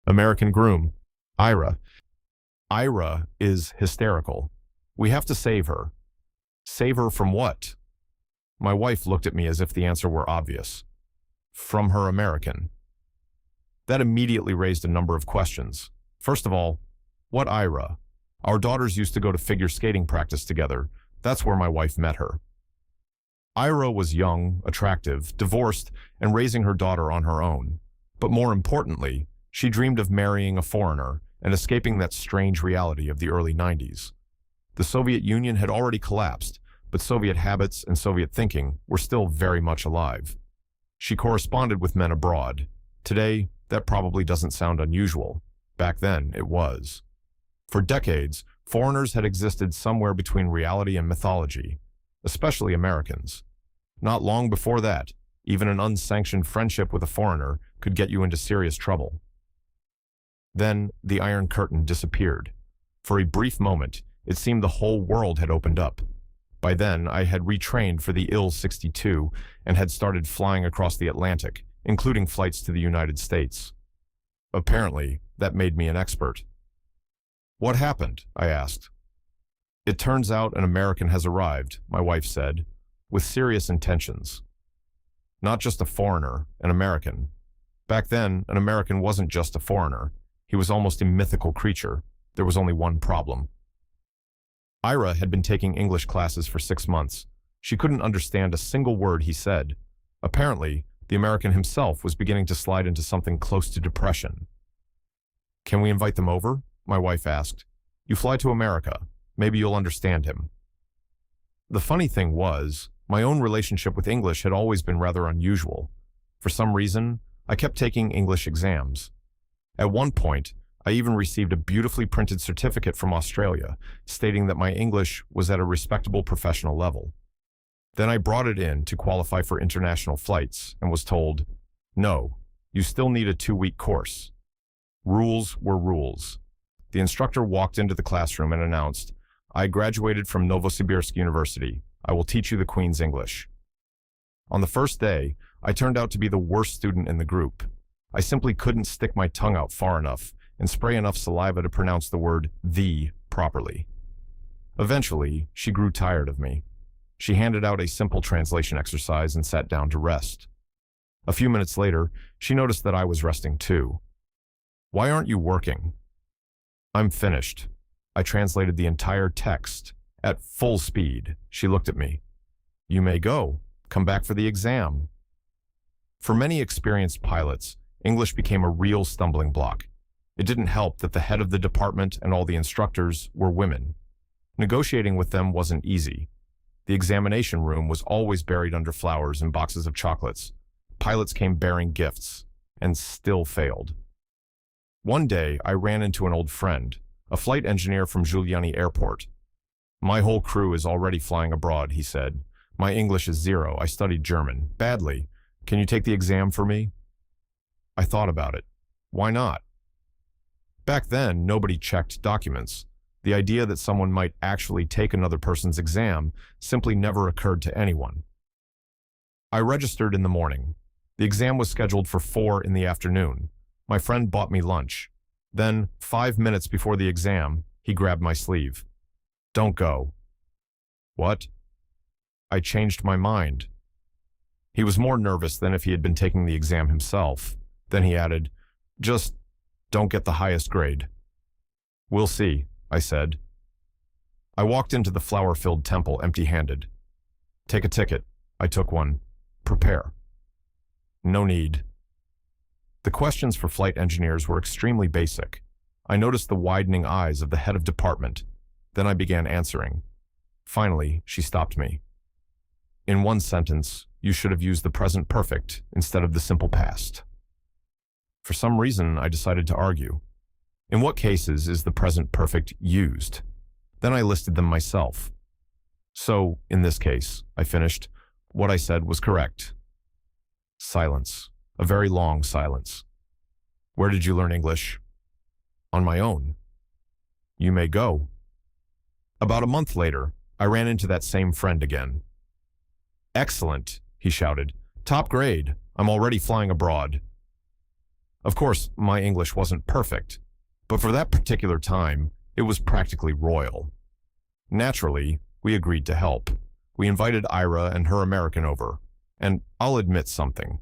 American Groom, Ira. Ira is hysterical. We have to save her. Save her from what? My wife looked at me as if the answer were obvious. From her American. That immediately raised a number of questions. First of all, what Ira? Our daughters used to go to figure skating practice together. That's where my wife met her. Ira was young, attractive, divorced, and raising her daughter on her own. But more importantly, she dreamed of marrying a foreigner and escaping that strange reality of the early 90s. The Soviet Union had already collapsed, but Soviet habits and Soviet thinking were still very much alive. She corresponded with men abroad. Today, that probably doesn't sound unusual. Back then, it was. For decades, foreigners had existed somewhere between reality and mythology, especially Americans. Not long before that, even an unsanctioned friendship with a foreigner could get you into serious trouble. Then, the Iron Curtain disappeared. For a brief moment, it seemed the whole world had opened up. By then, I had retrained for the IL-62 and had started flying across the Atlantic, including flights to the United States. Apparently, that made me an expert. What happened? I asked. It turns out an American has arrived, my wife said, with serious intentions. Not just a foreigner, an American. Back then, an American wasn't just a foreigner. He was almost a mythical creature. There was only one problem. Ira had been taking English classes for 6 months. She couldn't understand a single word he said. Apparently, the American himself was beginning to slide into something close to depression. Can we invite them over? My wife asked. You fly to America. Maybe you'll understand him. The funny thing was, my own relationship with English had always been rather unusual. For some reason, I kept taking English exams. At one point, I even received a beautifully printed certificate from Australia stating that my English was at a respectable professional level. Then I brought it in to qualify for international flights and was told, no, you still need a 2-week course. Rules were rules. The instructor walked into the classroom and announced, I graduated from Novosibirsk University. I will teach you the Queen's English. On the first day, I turned out to be the worst student in the group. I simply couldn't stick my tongue out far enough and spray enough saliva to pronounce the word "the" properly. Eventually, she grew tired of me. She handed out a simple translation exercise and sat down to rest. A few minutes later, she noticed that I was resting too. Why aren't you working? I'm finished. I translated the entire text. At full speed, she looked at me. You may go. Come back for the exam. For many experienced pilots, English became a real stumbling block. It didn't help that the head of the department and all the instructors were women. Negotiating with them wasn't easy. The examination room was always buried under flowers and boxes of chocolates. Pilots came bearing gifts, and still failed. One day, I ran into an old friend, a flight engineer from Giuliani Airport. My whole crew is already flying abroad, he said. My English is 0. I studied German. Badly. Can you take the exam for me? I thought about it. Why not? Back then, nobody checked documents. The idea that someone might actually take another person's exam simply never occurred to anyone. I registered in the morning. The exam was scheduled for 4 in the afternoon. My friend bought me lunch. Then, 5 minutes before the exam, he grabbed my sleeve. Don't go. What? I changed my mind. He was more nervous than if he had been taking the exam himself. Then he added, just don't get the highest grade. We'll see, I said. I walked into the flower-filled temple empty-handed. Take a ticket. I took one. Prepare. No need. The questions for flight engineers were extremely basic. I noticed the widening eyes of the head of department. Then I began answering. Finally, she stopped me. In one sentence, you should have used the present perfect instead of the simple past. For some reason, I decided to argue. In what cases is the present perfect used? Then I listed them myself. So, in this case, I finished, what I said was correct. Silence. A very long silence. Where did you learn English? On my own. You may go. About a month later, I ran into that same friend again. Excellent, he shouted. Top grade. I'm already flying abroad. Of course, my English wasn't perfect, but for that particular time, it was practically royal. Naturally, we agreed to help. We invited Ira and her American over, and I'll admit something.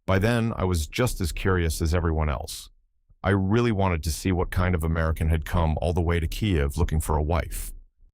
By then, I was just as curious as everyone else. I really wanted to see what kind of American had come all the way to Kyiv looking for a wife.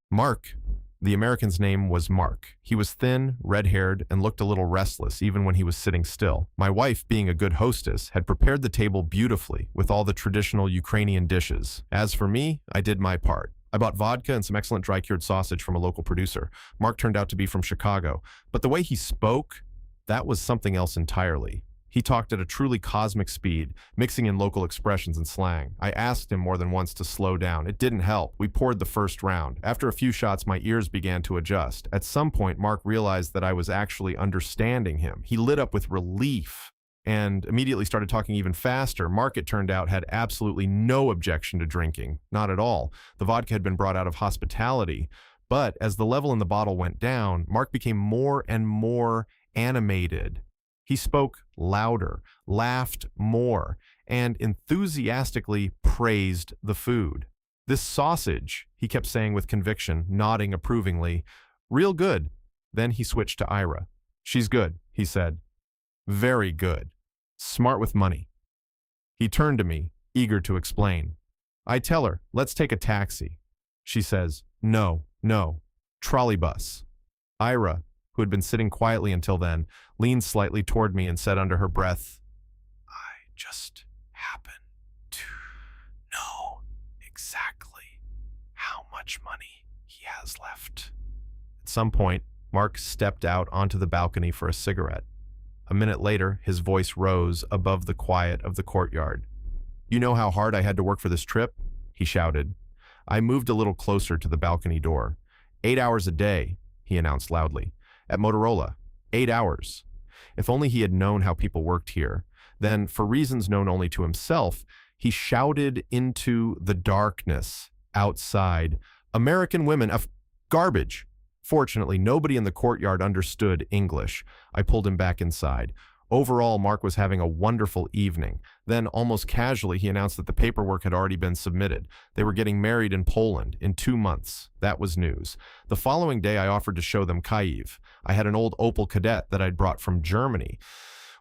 Mark, the American's name was Mark. He was thin, red-haired, and looked a little restless even when he was sitting still. My wife, being a good hostess, had prepared the table beautifully with all the traditional Ukrainian dishes. As for me, I did my part. I bought vodka and some excellent dry-cured sausage from a local producer. Mark turned out to be from Chicago, but the way he spoke, that was something else entirely. He talked at a truly cosmic speed, mixing in local expressions and slang. I asked him more than once to slow down. It didn't help. We poured the first round. After a few shots, my ears began to adjust. At some point, Mark realized that I was actually understanding him. He lit up with relief and immediately started talking even faster. Mark, it turned out, had absolutely no objection to drinking. Not at all. The vodka had been brought out of hospitality. But as the level in the bottle went down, Mark became more and more animated. He spoke louder, laughed more, and enthusiastically praised the food. "This sausage," he kept saying with conviction, nodding approvingly. "Real good." Then he switched to Ira. "She's good," he said. "Very good. Smart with money." He turned to me, eager to explain. I tell her, "Let's take a taxi." She says, No, trolley bus." Ira, who had been sitting quietly until then, leaned slightly toward me and said under her breath, "I just happen to know exactly how much money he has left." At some point, Mark stepped out onto the balcony for a cigarette. A minute later, his voice rose above the quiet of the courtyard. "You know how hard I had to work for this trip?" he shouted. I moved a little closer to the balcony door. 8 hours a day, he announced loudly. At Motorola, 8 hours. If only he had known how people worked here. Then, for reasons known only to himself, he shouted into the darkness outside, "American women, garbage." Fortunately, nobody in the courtyard understood English. I pulled him back inside. Overall, Mark was having a wonderful evening. Then, almost casually, he announced that the paperwork had already been submitted. They were getting married in Poland in 2 months. That was news. The following day, I offered to show them Kyiv. I had an old Opel Kadett that I'd brought from Germany.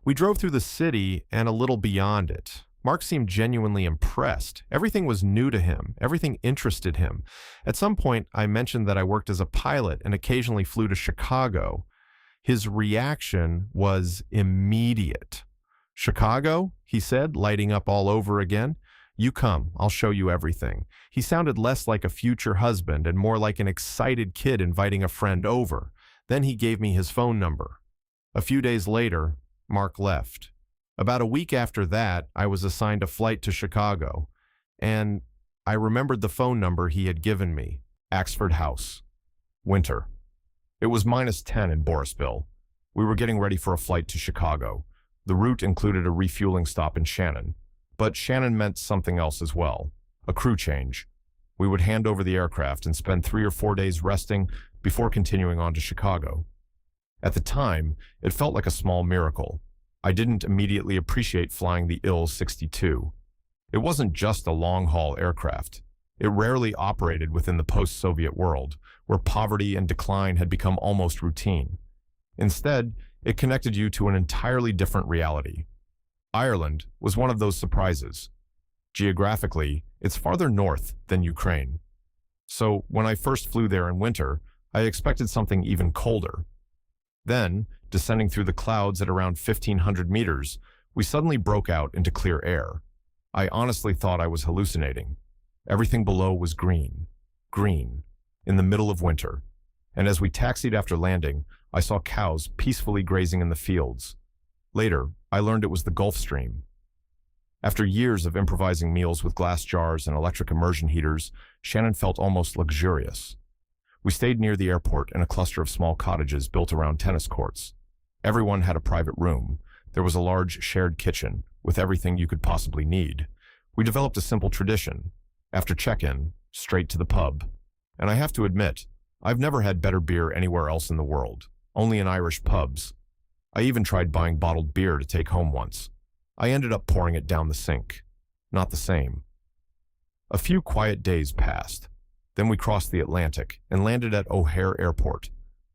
We drove through the city and a little beyond it. Mark seemed genuinely impressed. Everything was new to him. Everything interested him. At some point, I mentioned that I worked as a pilot and occasionally flew to Chicago. His reaction was immediate. "Chicago?" he said, lighting up all over again. "You come, I'll show you everything." He sounded less like a future husband and more like an excited kid inviting a friend over. Then he gave me his phone number. A few days later, Mark left. About a week after that, I was assigned a flight to Chicago, and I remembered the phone number he had given me. Axford House. Winter. It was -10 in Borisville. We were getting ready for a flight to Chicago. The route included a refueling stop in Shannon. But Shannon meant something else as well. A crew change. We would hand over the aircraft and spend 3 or 4 days resting before continuing on to Chicago. At the time, it felt like a small miracle. I didn't immediately appreciate flying the Il-62. It wasn't just a long-haul aircraft. It rarely operated within the post-Soviet world, where poverty and decline had become almost routine. Instead, it connected you to an entirely different reality. Ireland was one of those surprises. Geographically, it's farther north than Ukraine. So when I first flew there in winter, I expected something even colder. Then, descending through the clouds at around 1,500 meters, we suddenly broke out into clear air. I honestly thought I was hallucinating. Everything below was green, in the middle of winter. And as we taxied after landing, I saw cows peacefully grazing in the fields. Later, I learned it was the Gulf Stream. After years of improvising meals with glass jars and electric immersion heaters, Shannon felt almost luxurious. We stayed near the airport in a cluster of small cottages built around tennis courts. Everyone had a private room. There was a large shared kitchen with everything you could possibly need. We developed a simple tradition. After check-in, straight to the pub. And I have to admit, I've never had better beer anywhere else in the world, only in Irish pubs. I even tried buying bottled beer to take home once. I ended up pouring it down the sink. Not the same. A few quiet days passed. Then we crossed the Atlantic and landed at O'Hare Airport.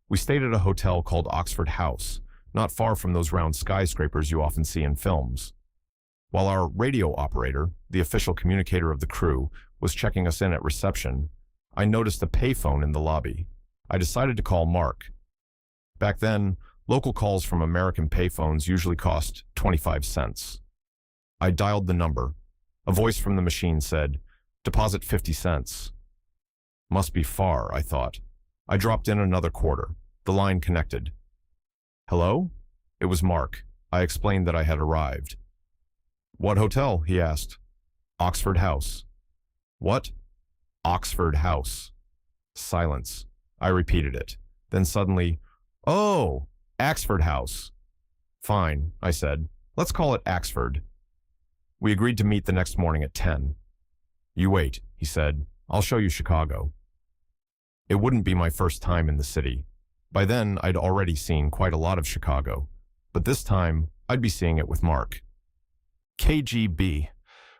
We stayed at a hotel called Oxford House, not far from those round skyscrapers you often see in films. While our radio operator, the official communicator of the crew, was checking us in at reception, I noticed a payphone in the lobby. I decided to call Mark. Back then, local calls from American payphones usually cost 25 cents. I dialed the number. A voice from the machine said, "Deposit 50 cents. Must be far, I thought. I dropped in another quarter. The line connected. Hello? It was Mark. I explained that I had arrived. What hotel? He asked. Oxford House. What? Oxford House. Silence. I repeated it. Then suddenly, oh, Axford House. Fine, I said. Let's call it Axford. We agreed to meet the next morning at 10. You wait, he said. I'll show you Chicago. It wouldn't be my first time in the city. By then, I'd already seen quite a lot of Chicago. But this time, I'd be seeing it with Mark. KGB.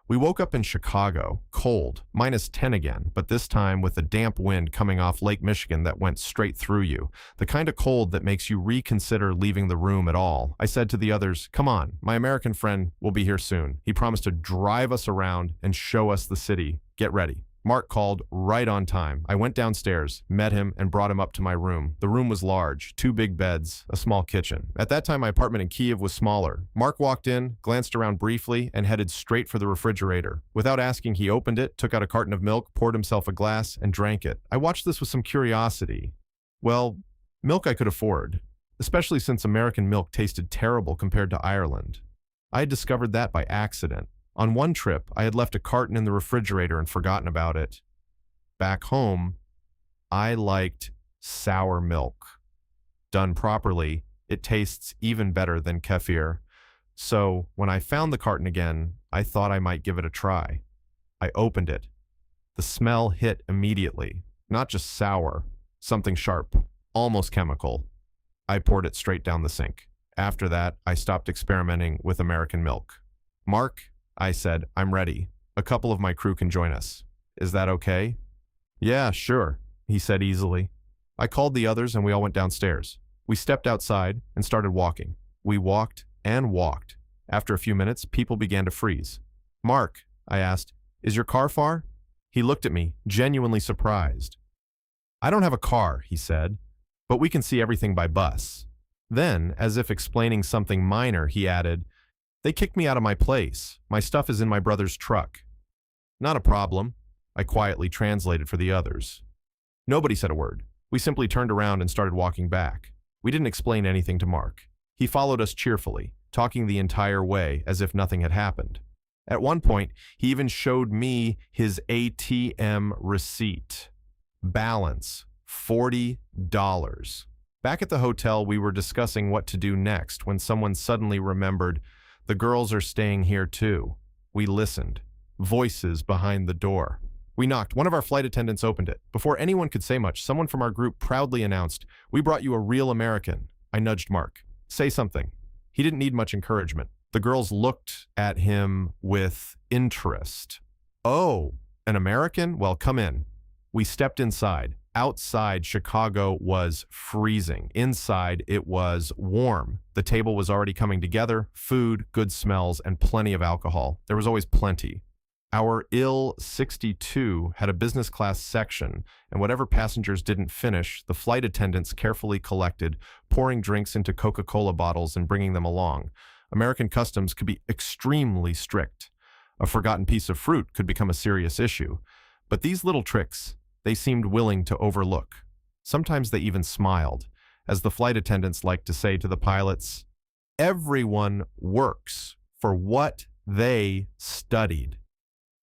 We woke up in Chicago, cold, -10 again, but this time with a damp wind coming off Lake Michigan that went straight through you, the kind of cold that makes you reconsider leaving the room at all. I said to the others, come on, my American friend will be here soon. He promised to drive us around and show us the city. Get ready. Mark called right on time. I went downstairs, met him, and brought him up to my room. The room was large, 2 big beds, a small kitchen. At that time, my apartment in Kyiv was smaller. Mark walked in, glanced around briefly, and headed straight for the refrigerator. Without asking, he opened it, took out a carton of milk, poured himself a glass, and drank it. I watched this with some curiosity. Well, milk I could afford, especially since American milk tasted terrible compared to Ireland. I had discovered that by accident. On one trip, I had left a carton in the refrigerator and forgotten about it. Back home, I liked sour milk. Done properly, it tastes even better than kefir. So when I found the carton again, I thought I might give it a try. I opened it. The smell hit immediately. Not just sour, something sharp, almost chemical. I poured it straight down the sink. After that, I stopped experimenting with American milk. Mark, I said, I'm ready. A couple of my crew can join us. Is that okay? Yeah, sure, he said easily. I called the others and we all went downstairs. We stepped outside and started walking. We walked and walked. After a few minutes, people began to freeze. Mark, I asked, is your car far? He looked at me, genuinely surprised. I don't have a car, he said, but we can see everything by bus. Then, as if explaining something minor, he added, they kicked me out of my place. My stuff is in my brother's truck. Not a problem, I quietly translated for the others. Nobody said a word. We simply turned around and started walking back. We didn't explain anything to Mark. He followed us cheerfully, talking the entire way as if nothing had happened. At one point, he even showed me his ATM receipt. Balance, $40. Back at the hotel, we were discussing what to do next when someone suddenly remembered, the girls are staying here too. We listened. Voices behind the door. We knocked. One of our flight attendants opened it. Before anyone could say much, someone from our group proudly announced, we brought you a real American. I nudged Mark. Say something. He didn't need much encouragement. The girls looked at him with interest. Oh, an American? Well, come in. We stepped inside. Outside, Chicago was freezing. Inside, it was warm. The table was already coming together, food, good smells, and plenty of alcohol. There was always plenty. Our IL-62 had a business class section, and whatever passengers didn't finish, the flight attendants carefully collected, pouring drinks into Coca-Cola bottles and bringing them along. American customs could be extremely strict. A forgotten piece of fruit could become a serious issue. But these little tricks, they seemed willing to overlook. Sometimes they even smiled, as the flight attendants liked to say to the pilots, everyone works for what they studied.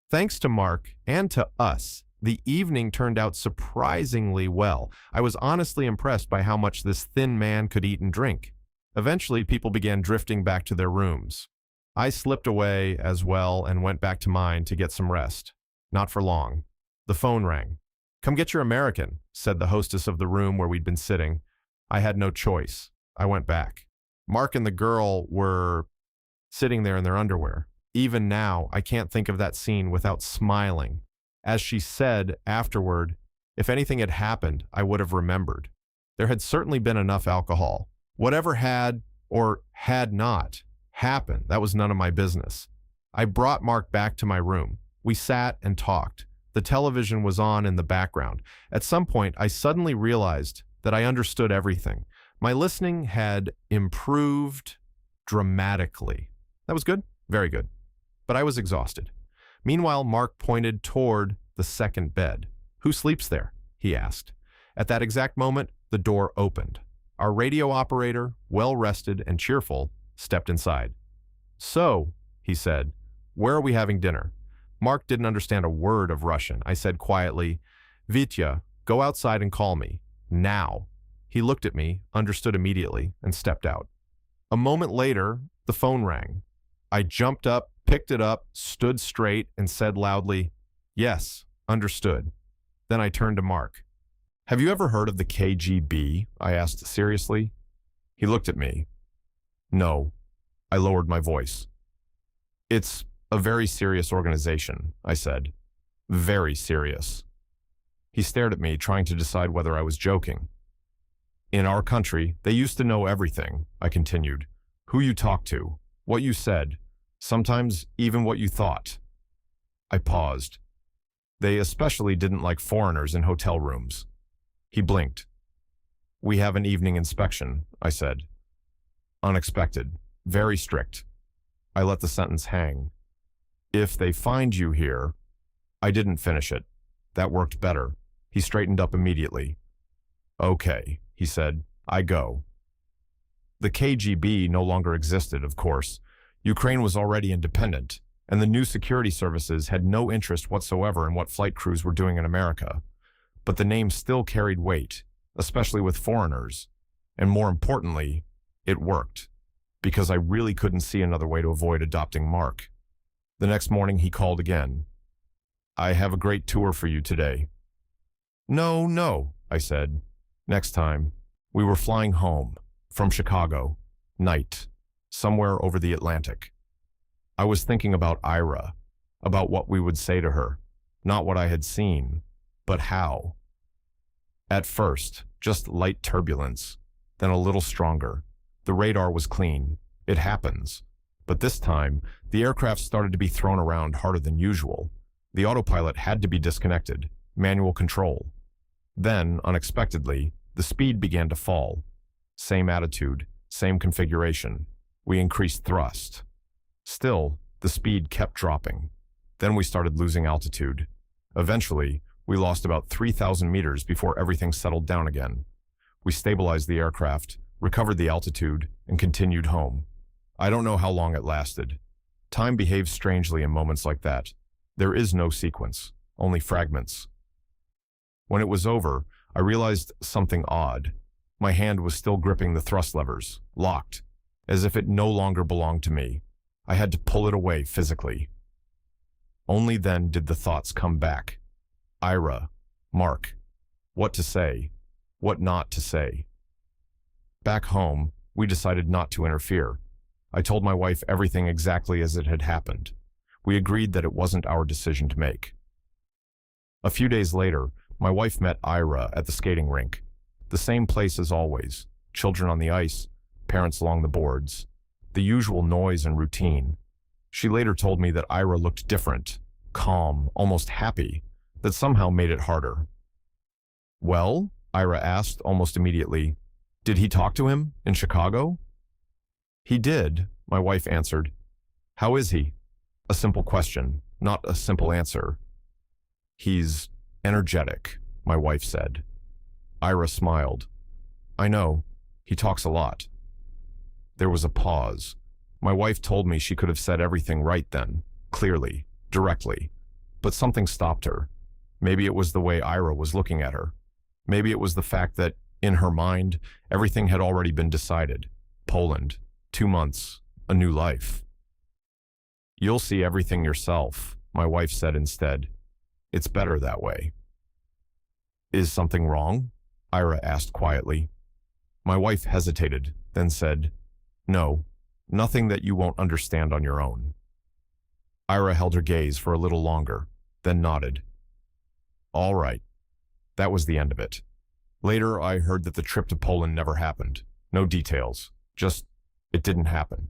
Thanks to Mark and to us, the evening turned out surprisingly well. I was honestly impressed by how much this thin man could eat and drink. Eventually, people began drifting back to their rooms. I slipped away as well and went back to mine to get some rest. Not for long. The phone rang. Come get your American, said the hostess of the room where we'd been sitting. I had no choice. I went back. Mark and the girl were sitting there in their underwear. Even now, I can't think of that scene without smiling. As she said afterward, if anything had happened, I would have remembered. There had certainly been enough alcohol. Whatever had or had not happened, that was none of my business. I brought Mark back to my room. We sat and talked. The television was on in the background. At some point, I suddenly realized that I understood everything. My listening had improved dramatically. That was good, very good. But I was exhausted. Meanwhile, Mark pointed toward the second bed. "Who sleeps there?" he asked. At that exact moment, the door opened. Our radio operator, well-rested and cheerful, stepped inside. "So," he said, "where are we having dinner?" Mark didn't understand a word of Russian. I said quietly, "Vitya, go outside and call me. Now." He looked at me, understood immediately, and stepped out. A moment later, the phone rang. I jumped up, picked it up, stood straight, and said loudly, "Yes, understood." Then I turned to Mark. "Have you ever heard of the KGB?" I asked seriously. He looked at me. "No." I lowered my voice. "It's a very serious organization," I said. "Very serious." He stared at me, trying to decide whether I was joking. "In our country, they used to know everything," I continued. "Who you talked to, what you said, sometimes even what you thought." I paused. "They especially didn't like foreigners in hotel rooms." He blinked. "We have an evening inspection," I said. "Unexpected, very strict." I let the sentence hang. "If they find you here..." I didn't finish it. That worked better. He straightened up immediately. "Okay," he said, "I go." The KGB no longer existed, of course. Ukraine was already independent, and the new security services had no interest whatsoever in what flight crews were doing in America. But the name still carried weight, especially with foreigners. And more importantly, it worked, because I really couldn't see another way to avoid adopting Mark. The next morning he called again. "I have a great tour for you today." No, I said. Next time, we were flying home from Chicago, night, somewhere over the Atlantic. I was thinking about Ira, about what we would say to her, not what I had seen, but how. At first, just light turbulence, then a little stronger. The radar was clean. It happens. But this time, the aircraft started to be thrown around harder than usual. The autopilot had to be disconnected, manual control. Then, unexpectedly, the speed began to fall. Same attitude, same configuration. We increased thrust. Still, the speed kept dropping. Then we started losing altitude. Eventually, we lost about 3,000 meters before everything settled down again. We stabilized the aircraft, recovered the altitude, and continued home. I don't know how long it lasted. Time behaves strangely in moments like that. There is no sequence, only fragments. When it was over, I realized something odd. My hand was still gripping the thrust levers, locked, as if it no longer belonged to me. I had to pull it away physically. Only then did the thoughts come back. Ira, Mark, what to say, what not to say. Back home, we decided not to interfere. I told my wife everything exactly as it had happened. We agreed that it wasn't our decision to make. A few days later, my wife met Ira at the skating rink. The same place as always, children on the ice, parents along the boards, the usual noise and routine. She later told me that Ira looked different, calm, almost happy, that somehow made it harder. "Well?" Ira asked almost immediately. "Did he talk to him in Chicago?" "He did," my wife answered. "How is he?" A simple question, not a simple answer. "He's energetic," my wife said. Ira smiled. "I know. He talks a lot." There was a pause. My wife told me she could have said everything right then, clearly, directly. But something stopped her. Maybe it was the way Ira was looking at her. Maybe it was the fact that, in her mind, everything had already been decided. Poland, 2 months, a new life. "You'll see everything yourself," my wife said instead. "It's better that way." "Is something wrong?" Ira asked quietly. My wife hesitated, then said, "No, Nothing that you won't understand on your own. Ira held her gaze for a little longer, then nodded. All right. That was the end of it. Later, I heard that the trip to Poland never happened. No details. Just, it didn't happen.